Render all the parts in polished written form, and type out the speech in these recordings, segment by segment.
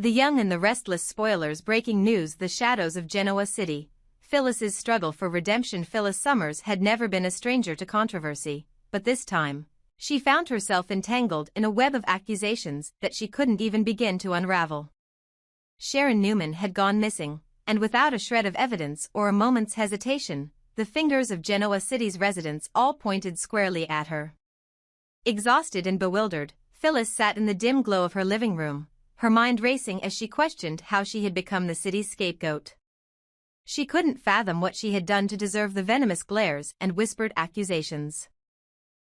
The Young and the Restless spoilers. Breaking news: the shadows of Genoa City. Phyllis's struggle for redemption. Phyllis Summers had never been a stranger to controversy, but this time, she found herself entangled in a web of accusations that she couldn't even begin to unravel. Sharon Newman had gone missing, and without a shred of evidence or a moment's hesitation, the fingers of Genoa City's residents all pointed squarely at her. Exhausted and bewildered, Phyllis sat in the dim glow of her living room, her mind racing as she questioned how she had become the city's scapegoat. She couldn't fathom what she had done to deserve the venomous glares and whispered accusations.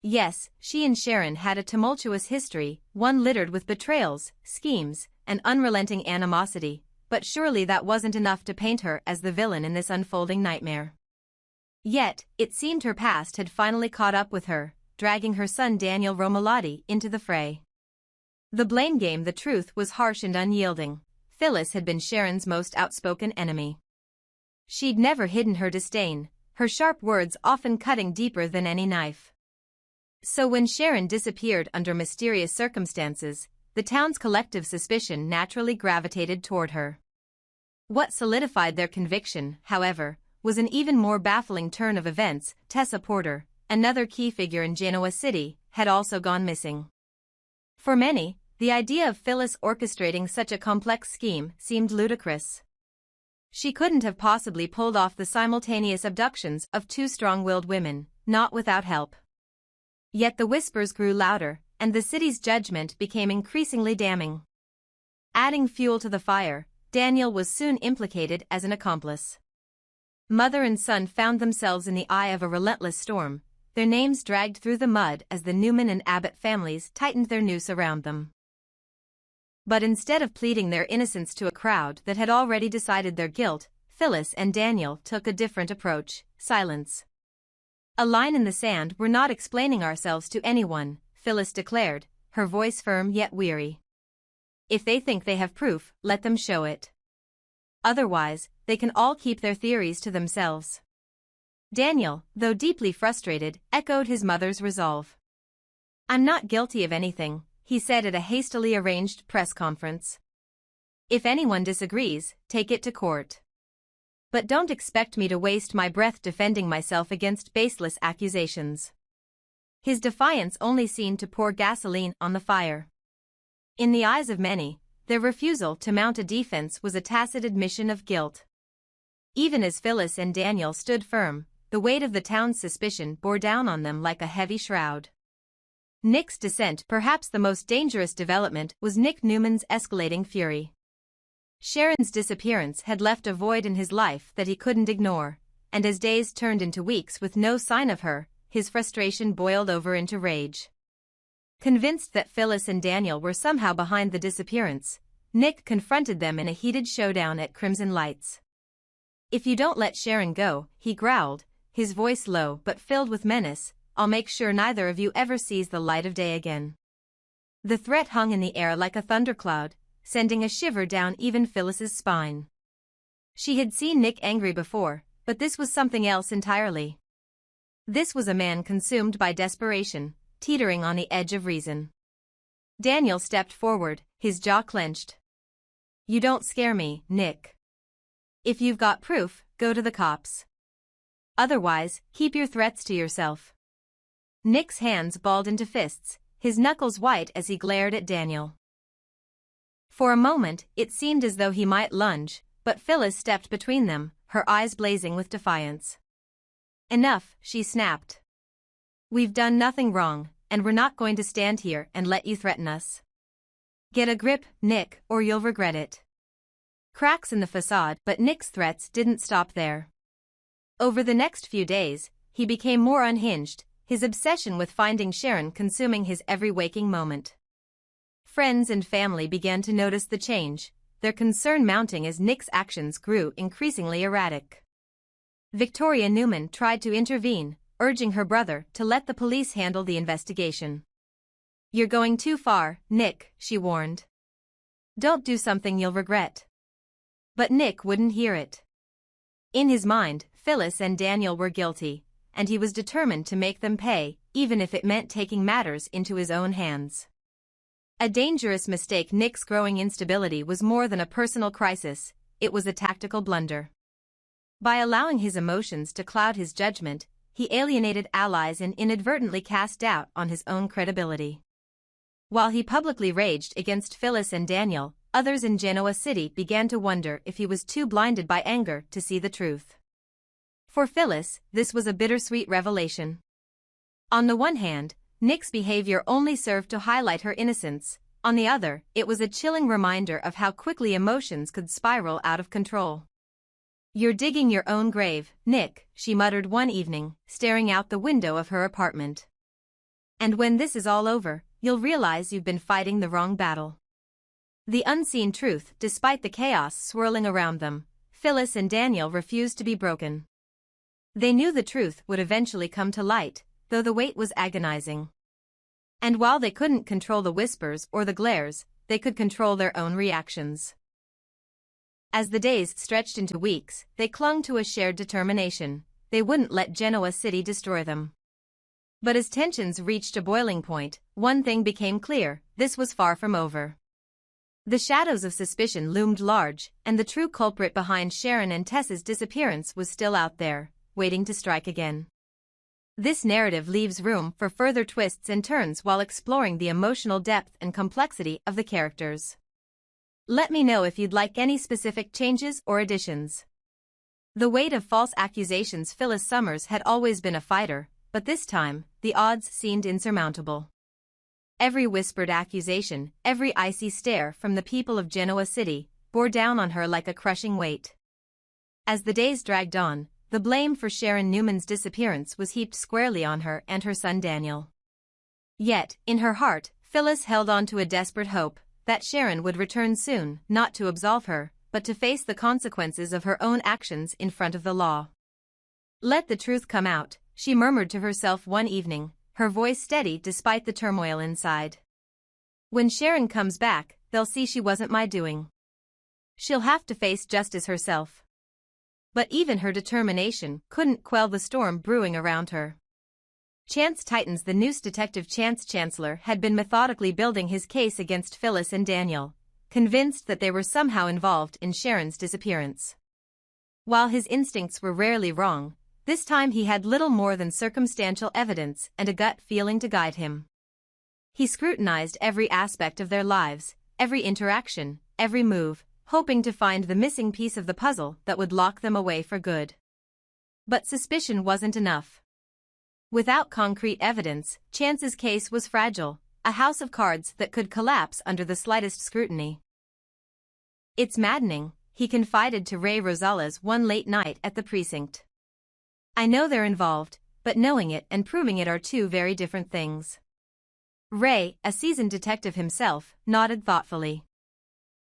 Yes, she and Sharon had a tumultuous history, one littered with betrayals, schemes, and unrelenting animosity, but surely that wasn't enough to paint her as the villain in this unfolding nightmare. Yet, it seemed her past had finally caught up with her, dragging her son Daniel Romalotti into the fray. The blame game. The truth was harsh and unyielding. Phyllis had been Sharon's most outspoken enemy. She'd never hidden her disdain, her sharp words often cutting deeper than any knife. So when Sharon disappeared under mysterious circumstances, the town's collective suspicion naturally gravitated toward her. What solidified their conviction, however, was an even more baffling turn of events. Tessa Porter, another key figure in Genoa City, had also gone missing. For many, the idea of Phyllis orchestrating such a complex scheme seemed ludicrous. She couldn't have possibly pulled off the simultaneous abductions of two strong-willed women, not without help. Yet the whispers grew louder, and the city's judgment became increasingly damning. Adding fuel to the fire, Daniel was soon implicated as an accomplice. Mother and son found themselves in the eye of a relentless storm, their names dragged through the mud as the Newman and Abbott families tightened their noose around them. But instead of pleading their innocence to a crowd that had already decided their guilt, Phyllis and Daniel took a different approach: silence. A line in the sand. We're not explaining ourselves to anyone, Phyllis declared, her voice firm yet weary. If they think they have proof, let them show it. Otherwise, they can all keep their theories to themselves. Daniel, though deeply frustrated, echoed his mother's resolve. I'm not guilty of anything, he said at a hastily arranged press conference. If anyone disagrees, take it to court. But don't expect me to waste my breath defending myself against baseless accusations. His defiance only seemed to pour gasoline on the fire. In the eyes of many, their refusal to mount a defense was a tacit admission of guilt. Even as Phyllis and Daniel stood firm, the weight of the town's suspicion bore down on them like a heavy shroud. Nick's descent. Perhaps the most dangerous development was Nick Newman's escalating fury. Sharon's disappearance had left a void in his life that he couldn't ignore, and as days turned into weeks with no sign of her, his frustration boiled over into rage. Convinced that Phyllis and Daniel were somehow behind the disappearance, Nick confronted them in a heated showdown at Crimson Lights. If you don't let Sharon go, he growled, his voice low but filled with menace, I'll make sure neither of you ever sees the light of day again. The threat hung in the air like a thundercloud, sending a shiver down even Phyllis's spine. She had seen Nick angry before, but this was something else entirely. This was a man consumed by desperation, teetering on the edge of reason. Daniel stepped forward, his jaw clenched. You don't scare me, Nick. If you've got proof, go to the cops. Otherwise, keep your threats to yourself. Nick's hands balled into fists, his knuckles white as he glared at Daniel. For a moment, it seemed as though he might lunge, but Phyllis stepped between them, her eyes blazing with defiance. Enough, she snapped. We've done nothing wrong, and we're not going to stand here and let you threaten us. Get a grip, Nick, or you'll regret it. Cracks in the facade, but Nick's threats didn't stop there. Over the next few days, he became more unhinged, his obsession with finding Sharon consuming his every waking moment. Friends and family began to notice the change, their concern mounting as Nick's actions grew increasingly erratic. Victoria Newman tried to intervene, urging her brother to let the police handle the investigation. You're going too far, Nick, she warned. Don't do something you'll regret. But Nick wouldn't hear it. In his mind, Phyllis and Daniel were guilty, and he was determined to make them pay, even if it meant taking matters into his own hands. A dangerous mistake. Nick's growing instability was more than a personal crisis, it was a tactical blunder. By allowing his emotions to cloud his judgment, he alienated allies and inadvertently cast doubt on his own credibility. While he publicly raged against Phyllis and Daniel, others in Genoa City began to wonder if he was too blinded by anger to see the truth. For Phyllis, this was a bittersweet revelation. On the one hand, Nick's behavior only served to highlight her innocence. On the other, it was a chilling reminder of how quickly emotions could spiral out of control. "You're digging your own grave, Nick," she muttered one evening, staring out the window of her apartment. "And when this is all over, you'll realize you've been fighting the wrong battle." The unseen truth. Despite the chaos swirling around them, Phyllis and Daniel refused to be broken. They knew the truth would eventually come to light, though the wait was agonizing. And while they couldn't control the whispers or the glares, they could control their own reactions. As the days stretched into weeks, they clung to a shared determination. They wouldn't let Genoa City destroy them. But as tensions reached a boiling point, one thing became clear: this was far from over. The shadows of suspicion loomed large, and the true culprit behind Sharon and Tess's disappearance was still out there, waiting to strike again. This narrative leaves room for further twists and turns while exploring the emotional depth and complexity of the characters. Let me know if you'd like any specific changes or additions. The weight of false accusations. Phyllis Summers had always been a fighter, but this time, the odds seemed insurmountable. Every whispered accusation, every icy stare from the people of Genoa City, bore down on her like a crushing weight. As the days dragged on, the blame for Sharon Newman's disappearance was heaped squarely on her and her son Daniel. Yet, in her heart, Phyllis held on to a desperate hope that Sharon would return soon, not to absolve her, but to face the consequences of her own actions in front of the law. "Let the truth come out," she murmured to herself one evening, her voice steady despite the turmoil inside. "When Sharon comes back, they'll see she wasn't my doing. She'll have to face justice herself." But even her determination couldn't quell the storm brewing around her. Chance Titans. The Noose detective Chance Chancellor had been methodically building his case against Phyllis and Daniel, convinced that they were somehow involved in Sharon's disappearance. While his instincts were rarely wrong, this time he had little more than circumstantial evidence and a gut feeling to guide him. He scrutinized every aspect of their lives, every interaction, every move, hoping to find the missing piece of the puzzle that would lock them away for good. But suspicion wasn't enough. Without concrete evidence, Chance's case was fragile, a house of cards that could collapse under the slightest scrutiny. "It's maddening," he confided to Ray Rosales one late night at the precinct. "I know they're involved, but knowing it and proving it are two very different things." Ray, a seasoned detective himself, nodded thoughtfully.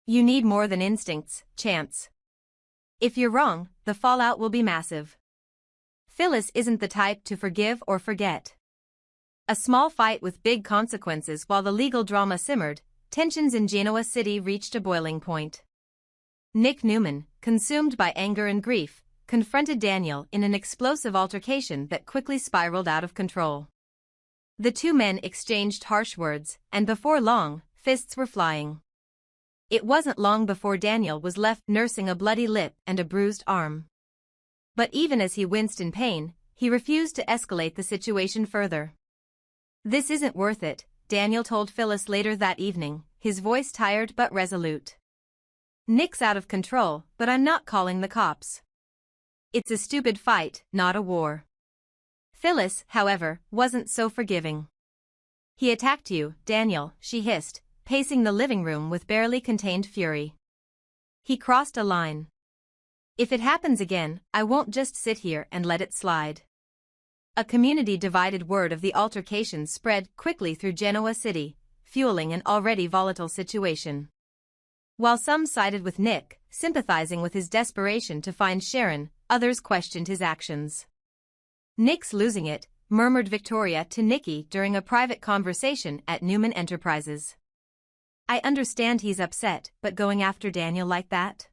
"You need more than instincts, Chance. If you're wrong, the fallout will be massive. Phyllis isn't the type to forgive or forget." A small fight with big consequences. While the legal drama simmered, tensions in Genoa City reached a boiling point. Nick Newman, consumed by anger and grief, confronted Daniel in an explosive altercation that quickly spiraled out of control. The two men exchanged harsh words, and before long, fists were flying. It wasn't long before Daniel was left nursing a bloody lip and a bruised arm. But even as he winced in pain, he refused to escalate the situation further. "This isn't worth it," Daniel told Phyllis later that evening, his voice tired but resolute. "Nick's out of control, but I'm not calling the cops. It's a stupid fight, not a war." Phyllis, however, wasn't so forgiving. "He attacked you, Daniel," she hissed, pacing the living room with barely contained fury. "He crossed a line. If it happens again, I won't just sit here and let it slide." A community-divided word of the altercation spread quickly through Genoa City, fueling an already volatile situation. While some sided with Nick, sympathizing with his desperation to find Sharon, others questioned his actions. "Nick's losing it," murmured Victoria to Nikki during a private conversation at Newman Enterprises. "I understand he's upset, but going after Daniel like that?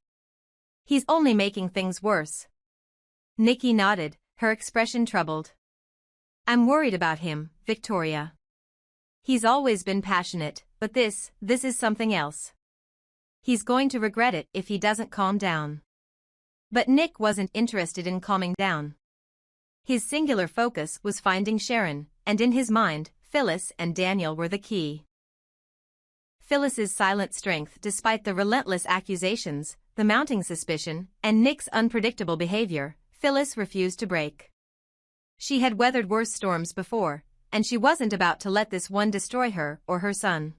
He's only making things worse." Nikki nodded, her expression troubled. "I'm worried about him, Victoria. He's always been passionate, but this is something else. He's going to regret it if he doesn't calm down. But Nick wasn't interested in calming down. His singular focus was finding Sharon, and in his mind, Phyllis and Daniel were the key. Phyllis's silent strength despite the relentless accusations, the mounting suspicion, and Nick's unpredictable behavior, Phyllis refused to break. She had weathered worse storms before, and she wasn't about to let this one destroy her or her son.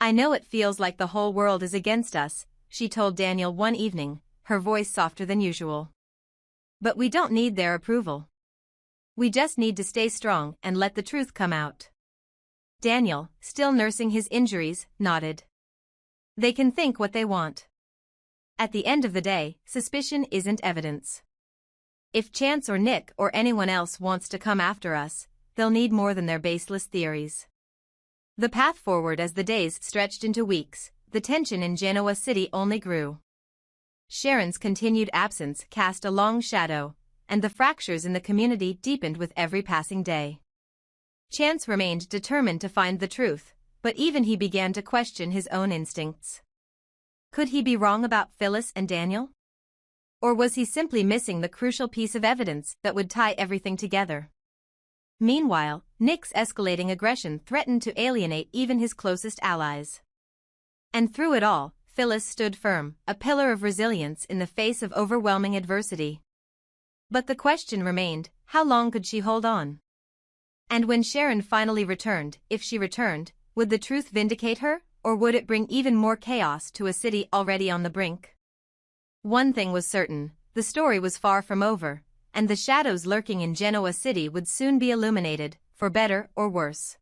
"I know it feels like the whole world is against us," she told Daniel one evening, her voice softer than usual. "But we don't need their approval. We just need to stay strong and let the truth come out." Daniel, still nursing his injuries, nodded. "They can think what they want. At the end of the day, suspicion isn't evidence. If Chance or Nick or anyone else wants to come after us, they'll need more than their baseless theories." The path forward as the days stretched into weeks, the tension in Genoa City only grew. Sharon's continued absence cast a long shadow, and the fractures in the community deepened with every passing day. Chance remained determined to find the truth, but even he began to question his own instincts. Could he be wrong about Phyllis and Daniel? Or was he simply missing the crucial piece of evidence that would tie everything together? Meanwhile, Nick's escalating aggression threatened to alienate even his closest allies. And through it all, Phyllis stood firm, a pillar of resilience in the face of overwhelming adversity. But the question remained, how long could she hold on? And when Sharon finally returned, if she returned, would the truth vindicate her, or would it bring even more chaos to a city already on the brink? One thing was certain, the story was far from over, and the shadows lurking in Genoa City would soon be illuminated, for better or worse.